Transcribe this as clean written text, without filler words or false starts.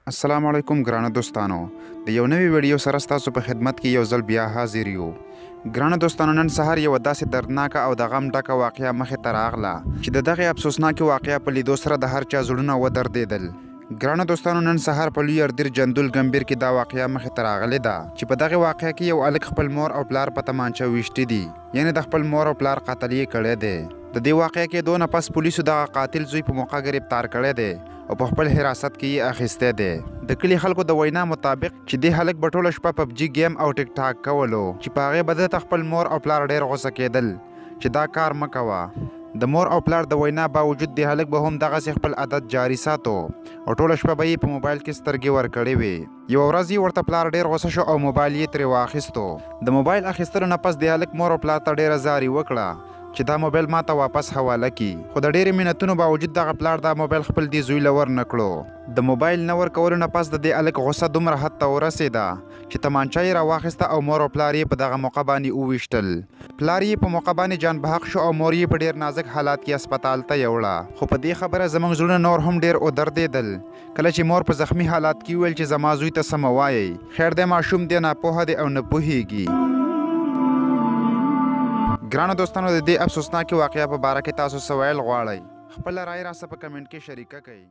السلام علیکم ګرانو دوستانو د یو نوې ویډیو سره ستاسو په خدمت کې یو ځل بیا حاضر یو. ګرانو دوستانو نن سهار یو داسې دردناکه او د غم ډکه واقعه مخې ته راغله چې د دغې افسوسناکې واقعه په لیدو سره د هر چا زړونه ودردېدل. ګرانو دوستانو نن سهار په لوی اردیر جندول ګمبیر کې دا واقعه مخې ته راغلې ده چې په دغې واقعه کې یو هلک خپل مور او پلار په تمانچه ویشتي دي، یعنې د خپل مور او پلار قتل یې کړی دی. د دې واقعه کې دونه پس پولیسو دغه قاتل زوی په موقع ګرفتار کړی دی او په خپل حراست کې یې اخیستی دی. د کلي خلکو د وینا مطابق چې دې هلک به ټوله شپه پبجي گیم او ټیک ټاک کولو چې په هغې به دته خپل مور او پلار ډېر غوسه کېدل چې دا کار مه کوه. د مور او پلار د وینا باوجود د هلک به هم دغسې خپل عادت جاري ساتو او ټوله شپه به یې په موبایل کې سترګې ورکړې وې. یوه ورځ یې ورته پلار ډېر غوسه شو او موبایل یې ترې واخیستو. د موبایل اخیستلو نه پس د هلک مور او پلار ته ډېره زاري وکړه چې دا موبایل ما ته واپس حواله کړي، خو د ډېرې منتونو باوجود دغه پلار دا موبایل خپل دې زوی له ور نه کړو. د موبایل نه ورکولو نه پس د دې هلک غوسه دومره حد ته ورسېده چې تمانچه یې راواخیسته او مور او پلار یې په دغه موقع باندې وویشتل. پلار یې په موقع باندې جان بحق شو او مور یې په ډېر نازک حالات کې هسپتال ته یوړه. خو په دې خبره زموږ زړونه نور هم ډېر ودردېدل کله چې مور په زخمی حالات کې وویل چې زما زوی ته څه مه وایئ، خیر دی ماشوم دی ناپوهه دی او نه پوهېږي. ګرانو دوستانو د دې افسوسناکې واقعه په باره کې تاسو څه ویل غواړئ؟ خپله رایه راسره په کمنټ کې شریکه کړئ.